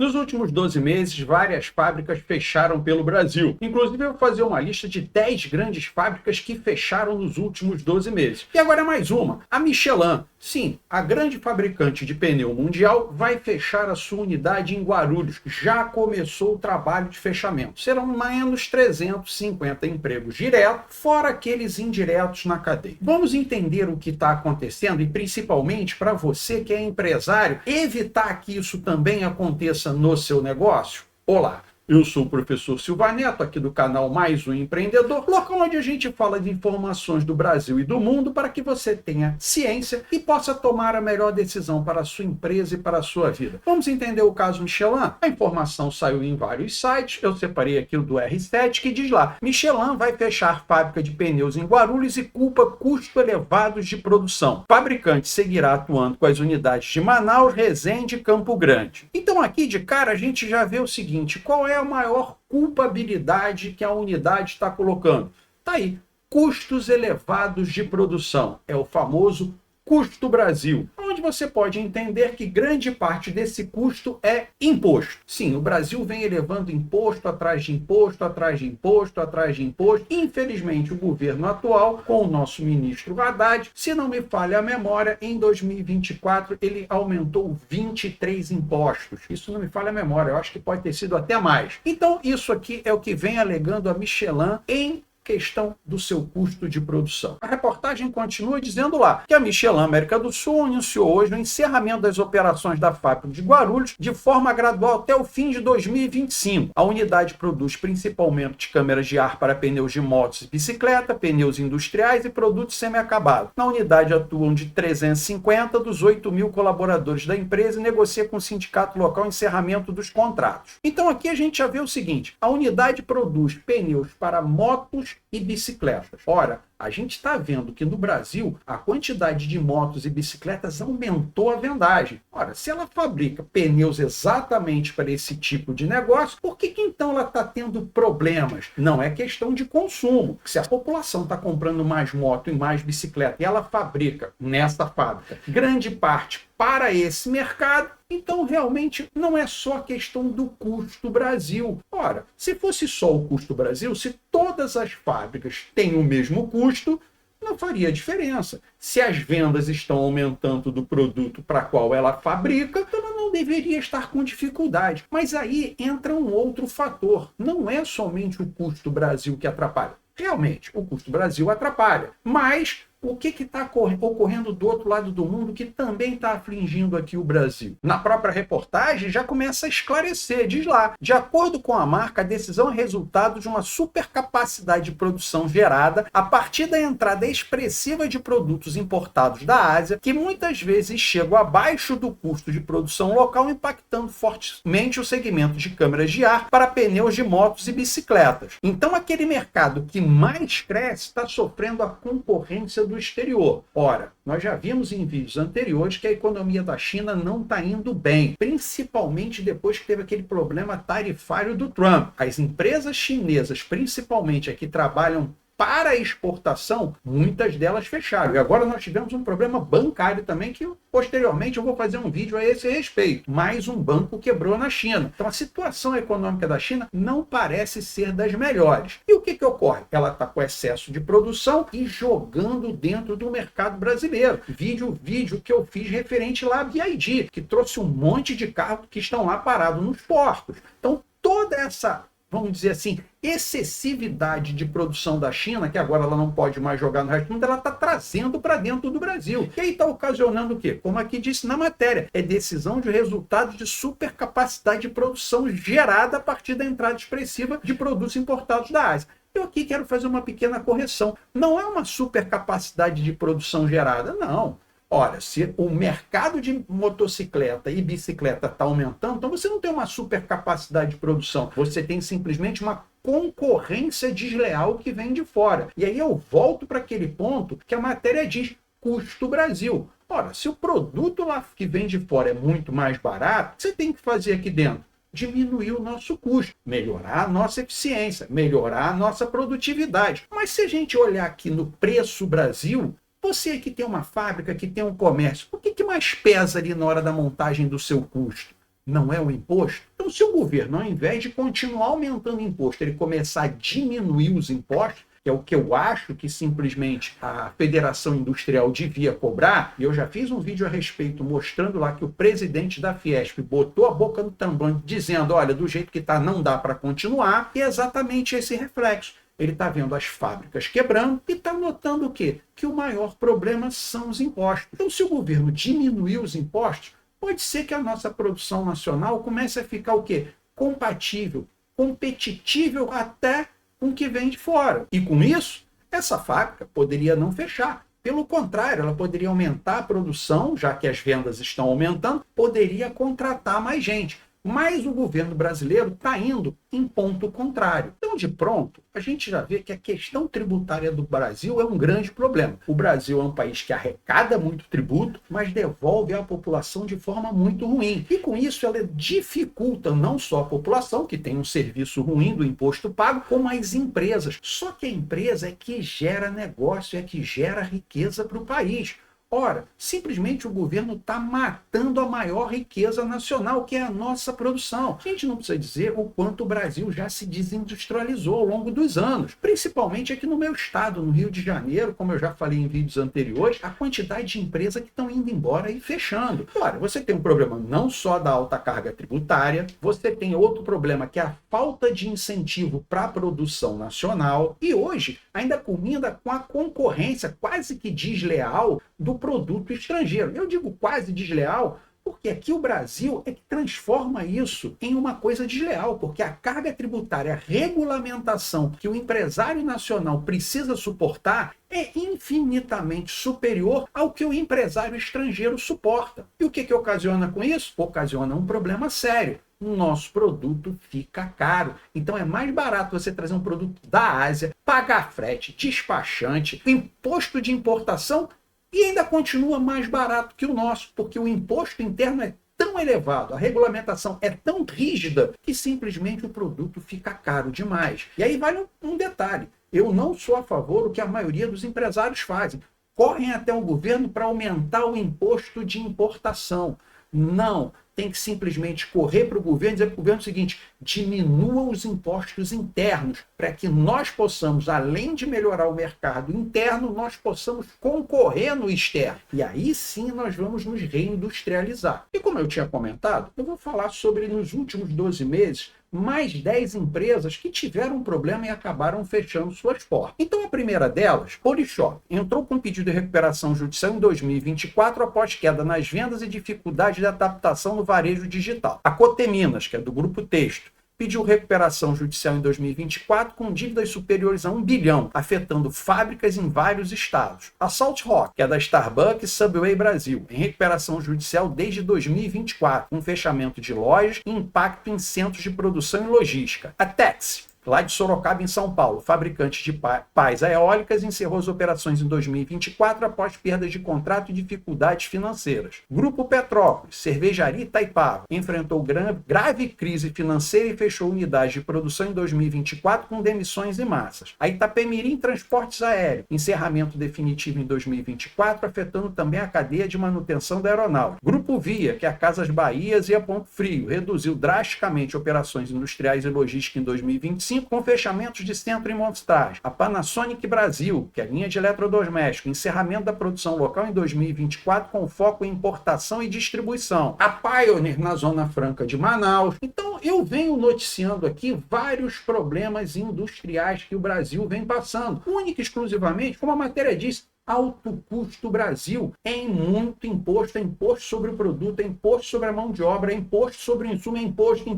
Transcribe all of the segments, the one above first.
Nos últimos 12 meses, várias fábricas fecharam pelo Brasil. Inclusive, eu vou fazer uma lista de 10 grandes fábricas que fecharam nos últimos 12 meses. E agora mais uma, a Michelin. Sim, a grande fabricante de pneu mundial vai fechar a sua unidade em Guarulhos. Já começou o trabalho de fechamento. Serão menos 350 empregos diretos, fora aqueles indiretos na cadeia. Vamos entender o que está acontecendo e, principalmente, para você que é empresário, evitar que isso também aconteça no seu negócio? Olá! Eu sou o professor Silva Neto, aqui do canal Mais Um Empreendedor, local onde a gente fala de informações do Brasil e do mundo para que você tenha ciência e possa tomar a melhor decisão para a sua empresa e para a sua vida. Vamos entender o caso Michelin? A informação saiu em vários sites, eu separei aqui o do R7, que diz lá: Michelin vai fechar fábrica de pneus em Guarulhos e culpa custos elevados de produção. Fabricante seguirá atuando com as unidades de Manaus, Resende e Campo Grande. Então aqui de cara a gente já vê o seguinte: qual é a maior culpabilidade que a unidade está colocando? Tá aí, custos elevados de produção. É o famoso custo Brasil, onde você pode entender que grande parte desse custo é imposto. Sim, o Brasil vem elevando imposto atrás de imposto, atrás de imposto, atrás de imposto. Infelizmente, o governo atual, com o nosso ministro Haddad, se não me falha a memória, em 2024 ele aumentou 23 impostos. Isso não me falha a memória, eu acho que pode ter sido até mais. Então, isso aqui é o que vem alegando a Michelin em questão do seu custo de produção. A reportagem continua dizendo lá que a Michelin América do Sul anunciou hoje o encerramento das operações da fábrica de Guarulhos de forma gradual até o fim de 2025. A unidade produz principalmente câmeras de ar para pneus de motos e bicicleta, pneus industriais e produtos semi-acabados. Na unidade atuam de 350 dos 8.000 colaboradores da empresa e negocia com o sindicato local o encerramento dos contratos. Então aqui a gente já vê o seguinte: a unidade produz pneus para motos e bicicletas. Ora, a gente está vendo que no Brasil a quantidade de motos e bicicletas aumentou a vendagem. Ora, se ela fabrica pneus exatamente para esse tipo de negócio, por que então ela está tendo problemas? Não é questão de consumo. Se a população está comprando mais moto e mais bicicleta e ela fabrica nessa fábrica grande parte para esse mercado, então realmente não é só a questão do custo Brasil. Ora, se fosse só o custo Brasil, se todas as fábricas têm o mesmo custo, não faria diferença. Se as vendas estão aumentando do produto para qual ela fabrica, então ela não deveria estar com dificuldade. Mas aí entra um outro fator. Não é somente o custo Brasil que atrapalha. Realmente, o custo Brasil atrapalha. Mas o que está ocorrendo do outro lado do mundo que também está afligindo aqui o Brasil? Na própria reportagem já começa a esclarecer, diz lá: de acordo com a marca, a decisão é resultado de uma supercapacidade de produção gerada a partir da entrada expressiva de produtos importados da Ásia, que muitas vezes chegam abaixo do custo de produção local, impactando fortemente o segmento de câmeras de ar para pneus de motos e bicicletas. Então aquele mercado que mais cresce está sofrendo a concorrência do exterior. Ora, nós já vimos em vídeos anteriores que a economia da China não está indo bem, principalmente depois que teve aquele problema tarifário do Trump. As empresas chinesas, principalmente as que trabalham para exportação, muitas delas fecharam. E agora nós tivemos um problema bancário também, que posteriormente eu vou fazer um vídeo a esse respeito. Mais um banco quebrou na China. Então a situação econômica da China não parece ser das melhores. E o que ocorre? Ela está com excesso de produção e jogando dentro do mercado brasileiro. Vídeo que eu fiz referente lá à BYD, que trouxe um monte de carros que estão lá parados nos portos. Então toda essa, vamos dizer assim, excessividade de produção da China, que agora ela não pode mais jogar no resto do mundo, ela está trazendo para dentro do Brasil. E aí está ocasionando o quê? Como aqui disse na matéria, é decisão de resultado de supercapacidade de produção gerada a partir da entrada expressiva de produtos importados da Ásia. Eu aqui quero fazer uma pequena correção. Não é uma supercapacidade de produção gerada, não. Ora, se o mercado de motocicleta e bicicleta está aumentando, então você não tem uma super capacidade de produção. Você tem simplesmente uma concorrência desleal que vem de fora. E aí eu volto para aquele ponto que a matéria diz: custo Brasil. Ora, se o produto lá que vem de fora é muito mais barato, você tem que fazer aqui dentro: diminuir o nosso custo, melhorar a nossa eficiência, melhorar a nossa produtividade. Mas se a gente olhar aqui no preço Brasil, você que tem uma fábrica, que tem um comércio, o que mais pesa ali na hora da montagem do seu custo? Não é o imposto? Então, se o governo, ao invés de continuar aumentando imposto, ele começar a diminuir os impostos, que é o que eu acho que simplesmente a Federação Industrial devia cobrar, e eu já fiz um vídeo a respeito mostrando lá que o presidente da Fiesp botou a boca no tambor dizendo, olha, do jeito que está não dá para continuar, e é exatamente esse reflexo. Ele está vendo as fábricas quebrando e está notando o quê? Que o maior problema são os impostos. Então, se o governo diminuir os impostos, pode ser que a nossa produção nacional comece a ficar o quê? Compatível, competitível até com o que vem de fora. E com isso, essa fábrica poderia não fechar. Pelo contrário, ela poderia aumentar a produção, já que as vendas estão aumentando, poderia contratar mais gente. Mas o governo brasileiro está indo em ponto contrário. Então, de pronto, a gente já vê que a questão tributária do Brasil é um grande problema. O Brasil é um país que arrecada muito tributo, mas devolve à população de forma muito ruim. E com isso, ela dificulta não só a população, que tem um serviço ruim do imposto pago, como as empresas. Só que a empresa é que gera negócio, é que gera riqueza para o país. Ora, simplesmente o governo está matando a maior riqueza nacional, que é a nossa produção. A gente não precisa dizer o quanto o Brasil já se desindustrializou ao longo dos anos, principalmente aqui no meu estado, no Rio de Janeiro, como eu já falei em vídeos anteriores, a quantidade de empresas que estão indo embora e fechando. Ora, você tem um problema não só da alta carga tributária, você tem outro problema que é a falta de incentivo para a produção nacional, e hoje ainda combina com a concorrência quase que desleal do produto estrangeiro. Eu digo quase desleal, porque aqui o Brasil é que transforma isso em uma coisa desleal, porque a carga tributária, a regulamentação que o empresário nacional precisa suportar é infinitamente superior ao que o empresário estrangeiro suporta. E o que ocasiona com isso? Ocasiona um problema sério. O nosso produto fica caro. Então é mais barato você trazer um produto da Ásia, pagar frete, despachante, imposto de importação, e ainda continua mais barato que o nosso, porque o imposto interno é tão elevado, a regulamentação é tão rígida, que simplesmente o produto fica caro demais. E aí vale um detalhe, eu não sou a favor do que a maioria dos empresários fazem. Correm até o governo para aumentar o imposto de importação. Não, tem que simplesmente correr para o governo e dizer para o governo o seguinte, diminua os impostos internos, para que nós possamos, além de melhorar o mercado interno, nós possamos concorrer no externo. E aí sim nós vamos nos reindustrializar. E como eu tinha comentado, eu vou falar sobre, nos últimos 12 meses, mais 10 empresas que tiveram um problema e acabaram fechando suas portas. Então a primeira delas, Polishop, entrou com pedido de recuperação judicial em 2024 após queda nas vendas e dificuldade de adaptação no varejo digital. A Coteminas, que é do Grupo Texto, pediu recuperação judicial em 2024 com dívidas superiores a 1 bilhão, afetando fábricas em vários estados. A Salt Rock, que é da Starbucks e Subway Brasil, em recuperação judicial desde 2024, com fechamento de lojas e impacto em centros de produção e logística. A Tex, lá de Sorocaba, em São Paulo, fabricante de pás eólicas, encerrou as operações em 2024 após perdas de contrato e dificuldades financeiras. Grupo Petrópolis, cervejaria Itaipava, enfrentou grave crise financeira e fechou unidades de produção em 2024 com demissões em massas. A Itapemirim Transportes Aéreos, encerramento definitivo em 2024, afetando também a cadeia de manutenção da aeronáutica. Grupo Via, que é a Casas Bahias e a Ponto Frio, reduziu drasticamente operações industriais e logística em 2025, com fechamentos de centro em montagem. A Panasonic Brasil, que é a linha de eletrodoméstico, encerramento da produção local em 2024 com foco em importação e distribuição. A Pioneer na Zona Franca de Manaus. Então eu venho noticiando aqui vários problemas industriais que o Brasil vem passando, única e exclusivamente, como a matéria diz, alto custo Brasil, em muito imposto, é imposto sobre o produto, é imposto sobre a mão de obra, é imposto sobre o insumo, é imposto.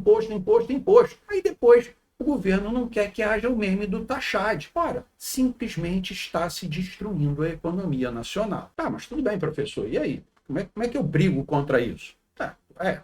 Aí depois o governo não quer que haja o meme do Taxade. Ora, simplesmente está se destruindo a economia nacional. Tá, mas tudo bem, professor, e aí? Como é que eu brigo contra isso?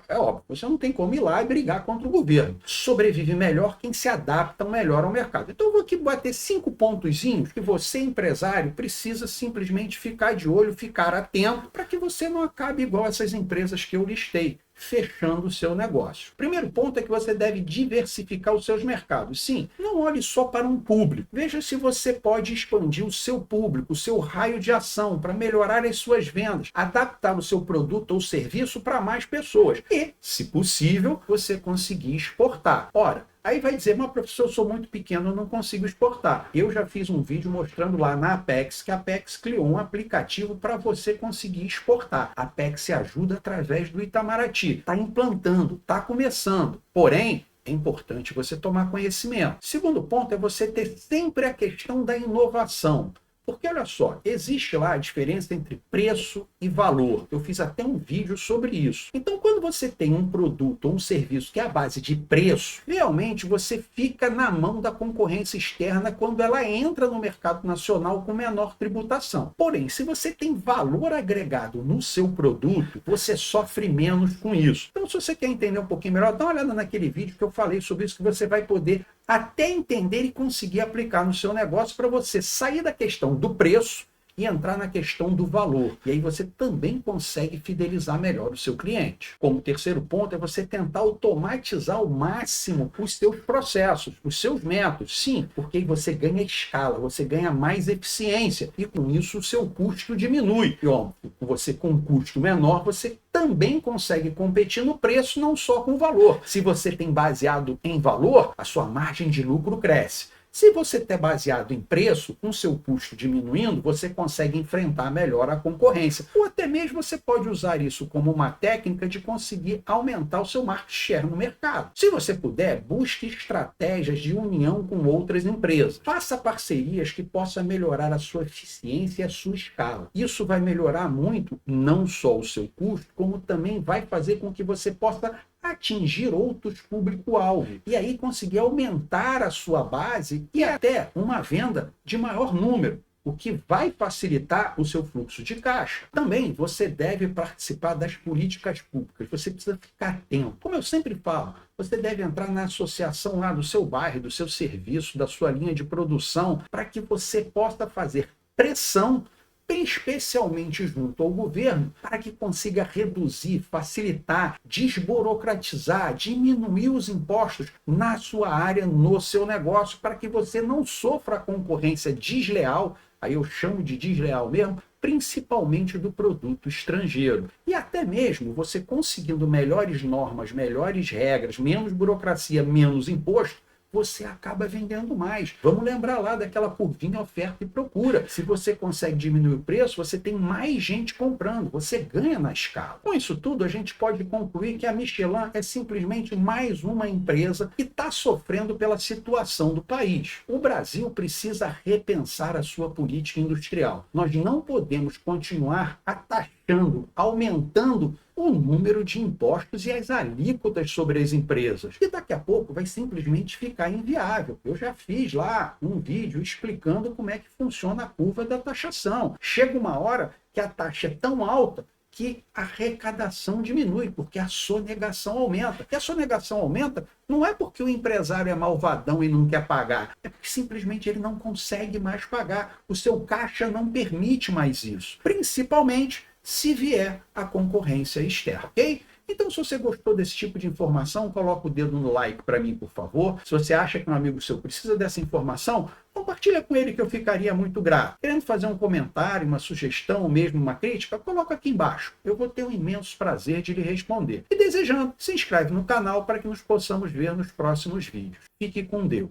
É óbvio, você não tem como ir lá e brigar contra o governo. Sobrevive melhor quem se adapta melhor ao mercado. Então eu vou aqui bater 5 pontozinhos que você, empresário, precisa simplesmente ficar de olho, ficar atento, para que você não acabe igual essas empresas que eu listei. fechando o seu negócio. Primeiro ponto é que você deve diversificar os seus mercados. Sim, não olhe só para um público. Veja se você pode expandir o seu público, o seu raio de ação para melhorar as suas vendas, adaptar o seu produto ou serviço para mais pessoas e, se possível, você conseguir exportar. Ora, aí vai dizer, mas professor, eu sou muito pequeno, eu não consigo exportar. Eu já fiz um vídeo mostrando lá na Apex que a Apex criou um aplicativo para você conseguir exportar. A Apex ajuda através do Itamaraty. Está implantando, está começando. Porém, é importante você tomar conhecimento. Segundo ponto é você ter sempre a questão da inovação. Porque, olha só, existe lá a diferença entre preço e valor. Eu fiz até um vídeo sobre isso. Então, quando você tem um produto ou um serviço que é à base de preço, realmente você fica na mão da concorrência externa quando ela entra no mercado nacional com menor tributação. Porém, se você tem valor agregado no seu produto, você sofre menos com isso. Então, se você quer entender um pouquinho melhor, dá uma olhada naquele vídeo que eu falei sobre isso, que você vai poder até entender e conseguir aplicar no seu negócio para você sair da questão do preço e entrar na questão do valor. E aí você também consegue fidelizar melhor o seu cliente. Como terceiro ponto é você tentar automatizar ao máximo os seus processos, os seus métodos. Sim, porque aí você ganha escala, você ganha mais eficiência e com isso o seu custo diminui. E ó, você com um custo menor, você também consegue competir no preço, não só com o valor. Se você tem baseado em valor, a sua margem de lucro cresce. Se você tem baseado em preço, com seu custo diminuindo, você consegue enfrentar melhor a concorrência. Ou até mesmo você pode usar isso como uma técnica de conseguir aumentar o seu market share no mercado. Se você puder, busque estratégias de união com outras empresas. Faça parcerias que possam melhorar a sua eficiência e a sua escala. Isso vai melhorar muito, não só o seu custo, como também vai fazer com que você possa atingir outros público-alvo e aí conseguir aumentar a sua base e até uma venda de maior número, o que vai facilitar o seu fluxo de caixa. Também você deve participar das políticas públicas, você precisa ficar atento. Como eu sempre falo, você deve entrar na associação lá do seu bairro, do seu serviço, da sua linha de produção, para que você possa fazer pressão especialmente junto ao governo, para que consiga reduzir, facilitar, desburocratizar, diminuir os impostos na sua área, no seu negócio, para que você não sofra a concorrência desleal, aí eu chamo de desleal mesmo, principalmente do produto estrangeiro. E até mesmo você conseguindo melhores normas, melhores regras, menos burocracia, menos imposto, você acaba vendendo mais. Vamos lembrar lá daquela curvinha oferta e procura. Se você consegue diminuir o preço, você tem mais gente comprando, você ganha na escala. Com isso tudo, a gente pode concluir que a Michelin é simplesmente mais uma empresa que está sofrendo pela situação do país. O Brasil precisa repensar a sua política industrial. Nós não podemos continuar taxando, aumentando o número de impostos e as alíquotas sobre as empresas. E daqui a pouco vai simplesmente ficar inviável. Eu já fiz lá um vídeo explicando como é que funciona a curva da taxação. Chega uma hora que a taxa é tão alta que a arrecadação diminui, porque a sonegação aumenta. E a sonegação aumenta não é porque o empresário é malvadão e não quer pagar, é porque simplesmente ele não consegue mais pagar. O seu caixa não permite mais isso. Principalmente se vier a concorrência externa, ok? Então, se você gostou desse tipo de informação, coloca o dedo no like para mim, por favor. Se você acha que um amigo seu precisa dessa informação, compartilha com ele que eu ficaria muito grato. Querendo fazer um comentário, uma sugestão ou mesmo uma crítica, coloca aqui embaixo. Eu vou ter um imenso prazer de lhe responder. E desejando, se inscreve no canal para que nos possamos ver nos próximos vídeos. Fique com Deus.